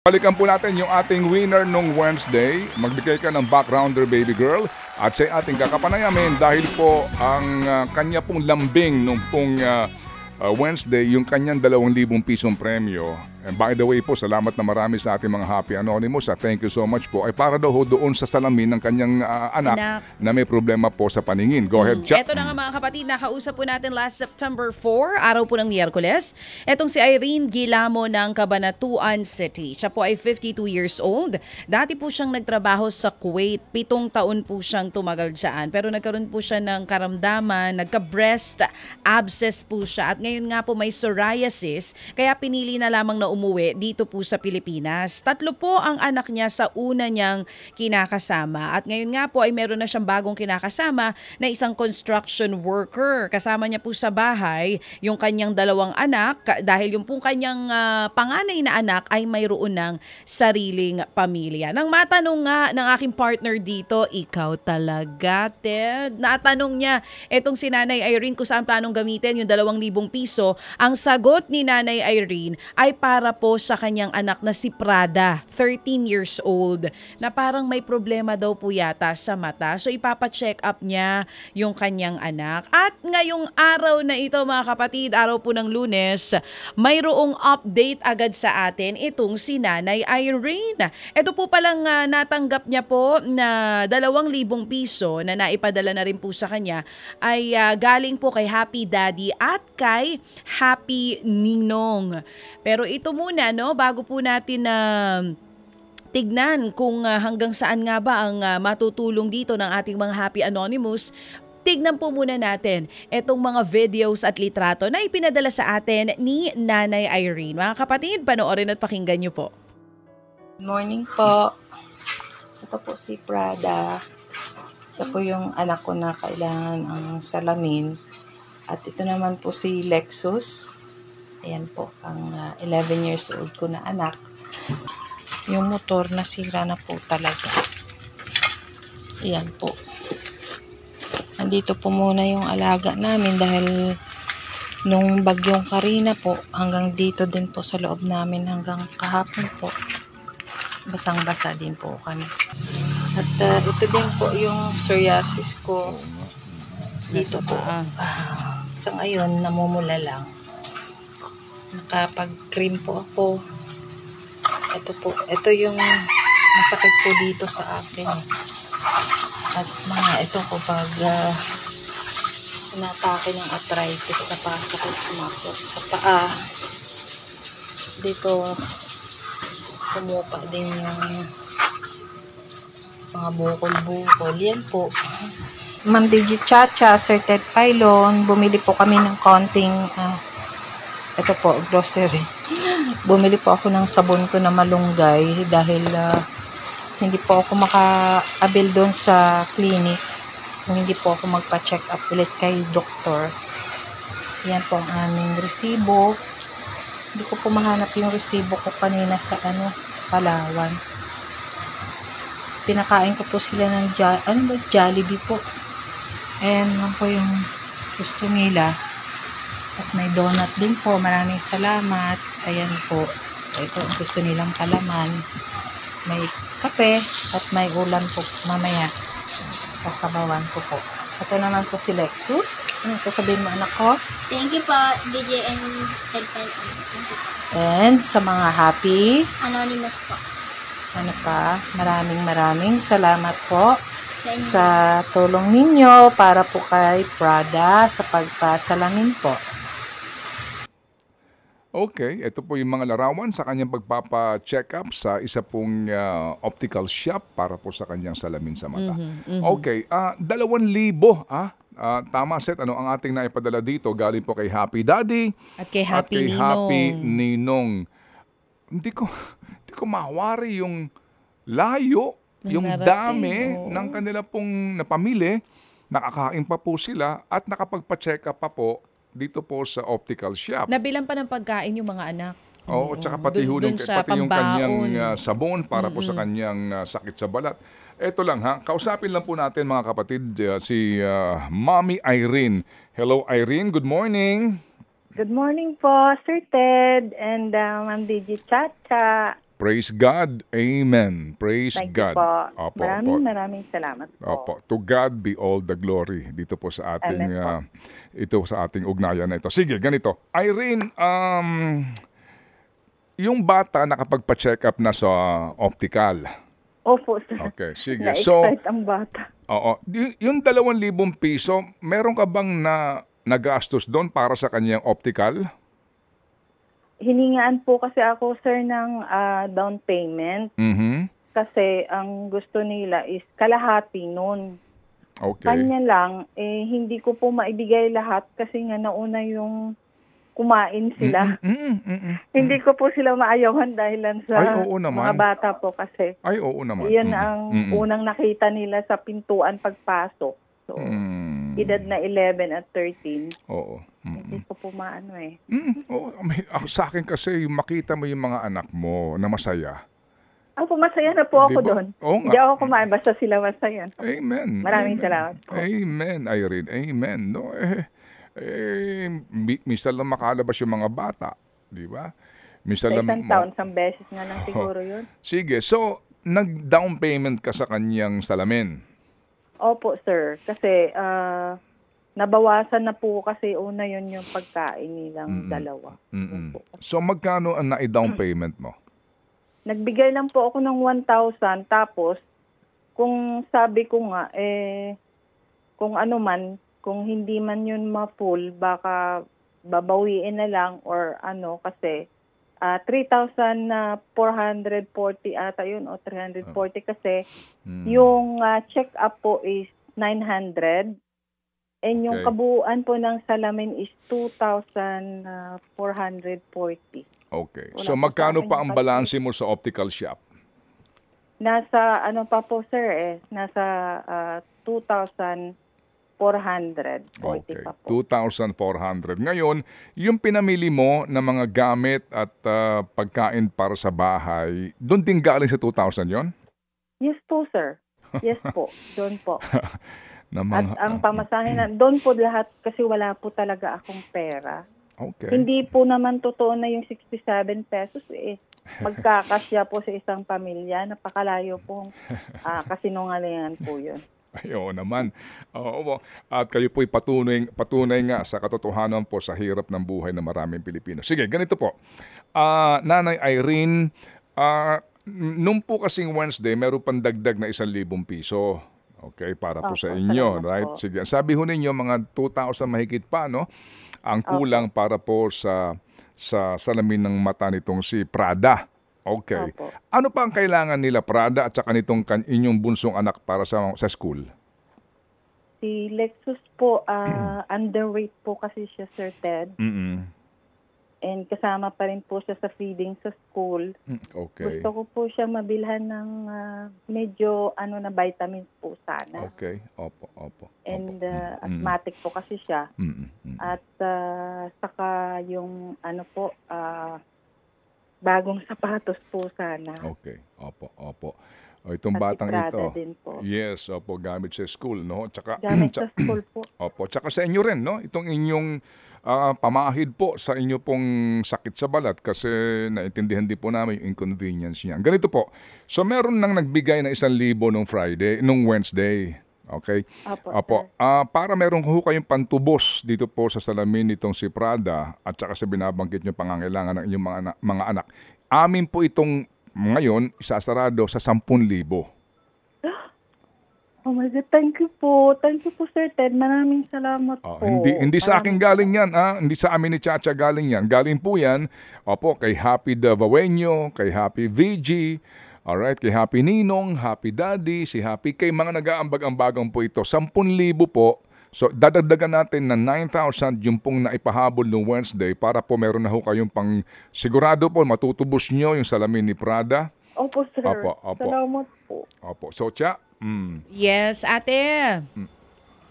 Balikan po natin yung ating winner nung Wednesday. Magbigay ka ng backgrounder, baby girl. At sa ating kakapanayamin dahil po ang kanya pong lambing nung pong Wednesday, yung kanyang 2,000 pisong premyo. And by the way po, salamat na marami sa ating mga Happy Anonymous. Thank you so much po. Ay para daw doon sa salamin ng kanyang anak na may problema po sa paningin. Go ahead, Jack. Ito na nga mga kapatid, nakausap po natin last September 4, araw po ng Miyerkules. Etong si Irene Gilamo ng Cabanatuan City. Siya po ay 52 years old. Dati po siyang nagtrabaho sa Kuwait. 7 taon po siyang tumagal dyan. Pero nagkaroon po siya ng karamdaman, nagka-breast abscess po siya. At ngayon nga po may psoriasis, kaya pinili na lamang na umuwi dito po sa Pilipinas. 3 po ang anak niya sa una niyang kinakasama. At ngayon nga po ay meron na siyang bagong kinakasama na isang construction worker. Kasama niya po sa bahay yung kanyang 2 anak dahil yung pong kanyang panganay na anak ay mayroon ng sariling pamilya. Nang matanong nga ng aking partner dito, ikaw talaga, Ted? Natanong niya etong si Nanay Irene kung saan planong gamitin yung 2,000 piso. Ang sagot ni Nanay Irene ay para po sa kanyang anak na si Prada, 13 years old, na parang may problema daw po yata sa mata. So ipapacheck up niya yung kanyang anak. At ngayong araw na ito mga kapatid, araw po ng Lunes, mayroong update agad sa atin itong si Nanay Irene. Ito po palang natanggap niya po na 2,000 piso na naipadala na rin po sa kanya ay galing po kay Happy Daddy at kay Happy Ninong. Pero ito muna, no, bago po natin tignan kung hanggang saan nga ba ang matutulong dito ng ating mga Happy Anonymous, tignan po muna natin itong mga videos at litrato na ipinadala sa atin ni Nanay Irene. Mga kapatid, panoorin at pakinggan niyo po. Good morning po. Ito po si Prada. Siya po yung anak ko na kailangan ang salamin. At ito naman po si Lexus. Ayan po, ang 11 years old ko na anak. Yung motor nasira na po talaga. Ayan po. Andito po muna yung alaga namin dahil nung bagyong Karina po, hanggang dito din po sa loob namin hanggang kahapon po. Basang-basa din po kami. At ito din po yung psoriasis ko. Dito po. Sa ngayon, namumula lang. Nakapag-cream po ako. Ito yung masakit po dito sa akin. At ito po pag inatake ng arthritis na pasakit kumakot sa paa. Dito pumupa din yung mga bukol-bukol. Yan po. Ma'am Digit Chacha, Sir Ted Pylon, bumili po kami ng konting ito po, grocery. Bumili po ako ng sabon ko na malunggay dahil hindi po ako maka-abil doon sa clinic kung hindi po ako magpa-check up ulit kay doktor. Yan po ang aming resibo. Hindi ko po mahanap yung resibo ko kanina sa Palawan. Pinakain ko po sila ng Jollibee po. Ayan lang po yung gusto nila. At may donut din po. Maraming salamat. Ayan po. Ito ang gusto nilang palaman. May kape at may ulam po mamaya. Sasabawan ko po. Ito naman po si Lexus. Ano sasabihin mo anak ko? Thank you po, DJ and Headpan. And sa mga Happy Anonymous po. ano pa, maraming salamat po Sa inyo. sa tulong ninyo para po kay Prada sa pagpasalamin po. Okay, ito po yung mga larawan sa kanyang pagpapa-check up sa isa pong optical shop para po sa kanyang salamin sa mata. Okay, 2,000 tama set, ano ang ating naipadala dito? Galing po kay Happy Daddy At kay Happy kay Ninong. Happy Ninong. Hindi ko mawari yung layo, yung dami ng kanila pong napamili. Nakakain pa po sila at nakapagpa-check up pa po dito po sa optical shop. Nabilang pa ng pagkain yung mga anak. Oo, at saka pati Dun sa yung kanyang pambaon. sabon para po sa kanyang sakit sa balat. Ito lang kausapin lang po natin mga kapatid si Mommy Irene. Hello Irene, good morning. Good morning po, Sir Ted and Ma'am Digi Chacha. Praise God. Amen. Praise Thank you God. po. Opo, Maraming salamat po. Opo. To God be all the glory dito po sa ating Amen po. ito sa ating ugnayan na ito. Sige, ganito. Irene, yung bata nakapagpa-check up na sa optical. Opo, sir. Okay, sige. So, Na-excite ang bata. oo. Yung 2,000 piso, meron ka bang nagastos doon para sa kanyang optical? Hiningaan po kasi ako, sir, ng down payment. Mhm. Kasi ang gusto nila is kalahati nun. Okay. Kanya lang, hindi ko po maibigay lahat kasi nga nauna yung kumain sila. Hindi ko po sila maayawan dahilan sa Ay, oo naman. mga bata po kasi. Ay, oo naman. Iyan ang unang nakita nila sa pintuan pagpasok. So, edad na 11 at 13. Oo. Hindi ko po maano eh. Sa akin kasi, makita mo yung mga anak mo na masaya. Ako, masaya na po ako Diba? doon. Oo nga. Hindi ako kumain, basta sila masaya. Amen. Maraming Amen. salamat po. Amen, Irene. Amen. No, minsan lang makalabas yung mga bata. Di ba? Minsan Sa lang. isang taon, isang beses nga lang siguro yun. Sige. So, nag-down payment ka sa kanyang salamin. Opo, sir. Kasi nabawasan na po kasi una yun yung pagkain nilang dalawa. Yun po. So, magkano ang na-down payment mo? Nagbigay lang po ako ng 1,000 tapos kung sabi ko nga kung ano man, kung hindi man yun ma-full, baka babawiin na lang or ano kasi 3,440 ata yun o 340 kasi yung check-up po is 900 and yung Okay. kabuuan po ng salamin is 2,440. Okay. Wala So, pa sa magkano akin pa yung ang budget. balanse mo sa optical shop? Nasa ano pa po sir nasa 2,440 Okay. pa po. 2,400. Ngayon, yung pinamili mo na mga gamit at pagkain para sa bahay, doon din galing sa 2,000 yon? Yes po sir. Yes po. Doon po. Na At mga, ang pamasahe na doon po lahat kasi wala po talaga akong pera. okay. Hindi po naman totoo na yung 67 pesos magkakasya po sa isang pamilya. Napakalayo pong kasinungalingan po yun. Ay, oo naman. Oo. At kayo po'y patunay nga sa katotohanan po sa hirap ng buhay ng maraming Pilipino. Sige, ganito po. Nanay Irene, nung po kasing Wednesday, meron pang dagdag na 1,000 piso. Okay, para po Opo, sa inyo, salamat right? po. Sige, sabi ho ninyo mga 2,000 mahigit pa, no? Ang kulang para po sa salamin ng mata nitong si Prada. Okay. Opo. Ano pa ang kailangan nila Prada at saka nitong inyong bunsong anak para sa school? Si Lexus po, underweight po kasi siya, Sir Ted. And kasama pa rin po siya sa feeding sa school. Okay. Gusto ko po siya mabilhan ng medyo na vitamins po sana. Okay. Opo. And asthmatic po kasi siya. At saka yung bagong sapatos po sana. Okay. Opo. Itong At batang Prada ito. din po. Yes, opo, gamit sa school, no? Tsaka Gamit sa school po. Opo, tsaka sa inyo rin, no? Itong inyong pamahid po sa inyo pong sakit sa balat kasi naintindihan din po namin yung inconvenience niya. Ganito po. So meron nang nagbigay ng 1,000 nung Wednesday. Okay? Opo. Para meron ho kayong pantubos dito po sa salamin nitong si Prada at saka sa binabanggit niyo pangangailangan ng inyong mga anak. Amin po itong ngayon isasarado sa 10,000. Oh my God, thank you po. Thank you po, Sir Ted. Maraming salamat po. Hindi sa akin galing yan, hindi sa amin ni Chacha galing yan. Galing po yan, kay Happy Davawenyo, kay Happy VG, alright, kay Happy Ninong, Happy Daddy, si Happy K, mga nag-aambag-ambagang po ito. 10,000 po. So, dadagdagan natin na 9,000 yung pong naipahabol noong Wednesday para po meron na ho kayong pang sigurado po matutubos nyo yung salamin ni Prada. Opo, sir. Opo. Salamat po. Opo. So, Cha, Yes, ate.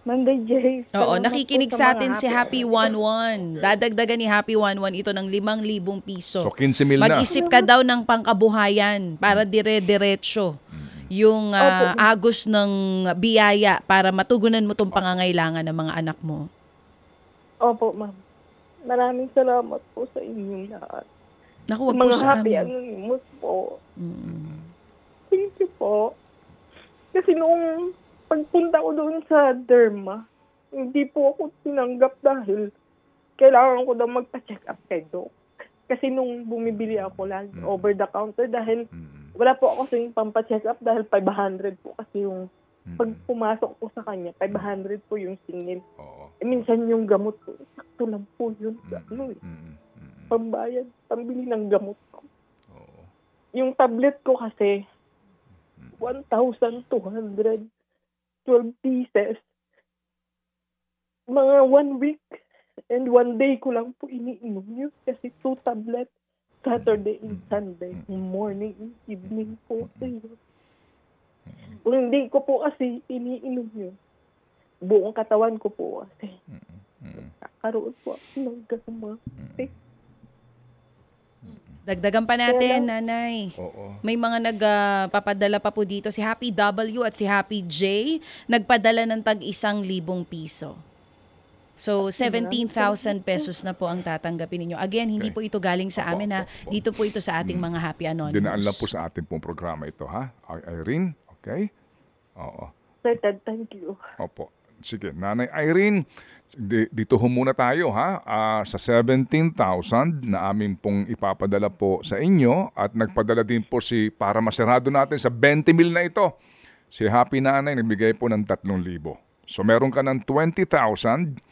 Monday, Jay. Oo, Salamat nakikinig po sa mga atin si Happy 11. Dadagdagan ni Happy 11 ito ng 5,000 piso. so 15,000 na. Mag-isip ka daw ng pangkabuhayan para dire-diretso yung agos ng biyaya para matugunan mo itong pangangailangan ng mga anak mo. Opo, ma'am. Maraming salamat po sa inyong lahat. Naku, wag po mga sa Happy amin. Anonymous po. Thank you po. Kasi nung pagpunta ko doon sa derma, hindi po ako tinanggap dahil kailangan ko daw magpa-check up kay Doc. Kasi nung bumibili ako lagi over the counter dahil wala po ako kasing pampa-check up dahil 500 po kasi yung pag pumasok po sa kanya, 500 po yung singil. Oo. Minsan yung gamot po, sakto lang po yun. Pambayad, pambili ng gamot ko. Oo. Yung tablet ko kasi, 1,212 pieces. Mga 1 week and 1 day ko lang po iniinom yun kasi 2 tablets Saturday and Sunday, morning and evening po. Ayun. Kung hindi ko po kasi iniinom yun, buong katawan ko po kasi kakaroon po ako ng gasma. Dagdagan pa natin, Nanay. Oo. May mga nagpapadala pa po dito. Si Happy W at si Happy J, nagpadala ng tag-1,000 piso. So, 17,000 pesos na po ang tatanggapin ninyo. Again, hindi po ito galing sa amin, ha. Dito po ito sa ating mga Happy Anonymous. Dinaan lang po sa ating pong programa ito, ha? Irene, okay? Oo. Sir Ted, thank you. Opo. Sige, Nanay Irene, dito ho muna tayo, ha? Sa 17,000 na amin pong ipapadala po sa inyo at nagpadala din po para masarado natin sa 20,000 na ito. Si Happy Nanay nagbigay po ng 3,000. So meron ka ng 20,000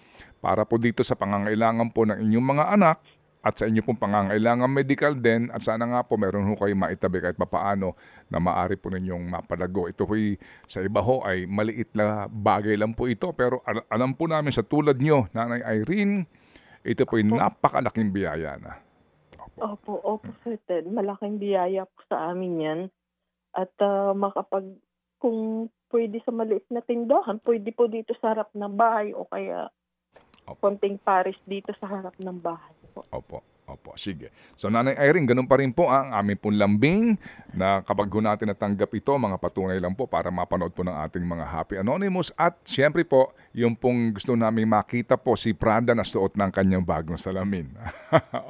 para po dito sa pangangailangan po ng inyong mga anak at sa inyo pong pangangailangan medical din at sana nga po meron ho kayo maitabi kahit papaano na maaari po ninyong mapalago. Ito ho'y sa iba ho ay maliit na bagay lang po ito pero alam po namin sa tulad nyo, Nanay Irene, ito po'y napakalaking biyaya na. Opo, Sir Ted. Malaking biyaya po sa amin yan. At kung pwede sa maliit na tindahan, pwede po dito sa harap ng bahay o kaya konting paris dito sa harap ng bahay po. Opo, sige. So Nanay Irene, ganun pa rin po ang aming pong lambing na kapag natin natanggap ito, mga patunay lang po para mapanood po ng ating mga Happy Anonymous. At syempre po, yung pong gusto namin makita po si Prada na suot ng kanyang bagong salamin.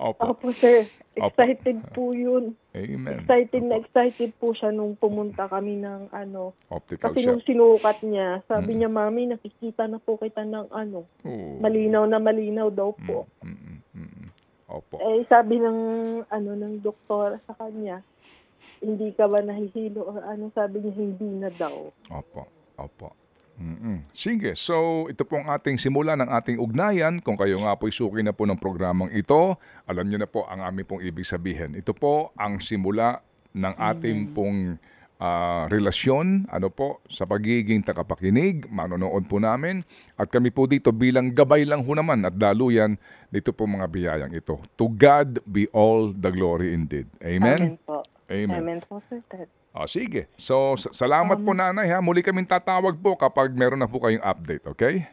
Opo, sir. Excited po yun. Amen. Excited po siya nung pumunta kami ng Optical kasi shop. nung sinukat niya, sabi niya, Mami, nakikita na po kita ng malinaw na malinaw daw po. Opo. Sabi ng doktor sa kanya, hindi ka ba nahihilo o sabi niya hindi na daw. Opo. Sige, so ito pong ating simula ng ating ugnayan. Kung kayo nga po'y suki na po ng programang ito, alam niyo na po ang aming pong ibig sabihin. Ito po ang simula ng ating pong relasyon, sa pagiging takapakinig, manonood po namin. At kami po dito bilang gabay lang ho naman at daluyan dito po mga biyayang ito. To God be all the glory indeed. Amen? Amen po. Amen. Amen po, Sir Ted. Sige. So, salamat po, Nanay, ha. Muli kaming tatawag po kapag meron na po kayong update, okay?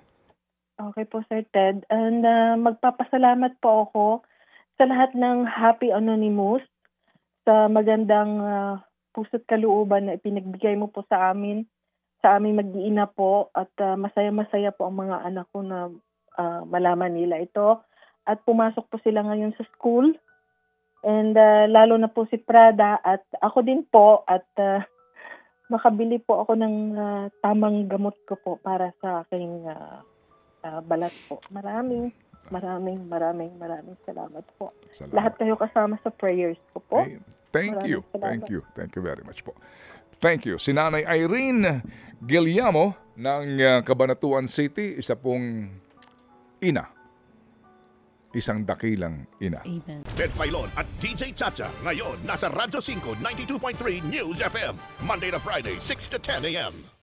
Okay po, Sir Ted. And magpapasalamat po ako sa lahat ng Happy Anonymous sa magandang puso't kalooban na ipinagbigay mo po sa amin, sa aming mag-iina po. At masaya-masaya po ang mga anak ko na malaman nila ito. At pumasok po sila ngayon sa school. And lalo na po si Prada at ako din po at makabili po ako ng tamang gamot ko po para sa aking balat po. Maraming salamat po. Salamat. Lahat kayo kasama sa prayers ko po. Thank you. Maraming salamat. Thank you very much po. Thank you. Si Nanay Irene Guillermo ng Cabanatuan City, isa pong ina. Isang dakilang ina. Amen. Ted Filon at DJ Chacha. Ngayon, nasa Radyo 5, 92.3 News FM. Monday to Friday, 6 to 10 a.m.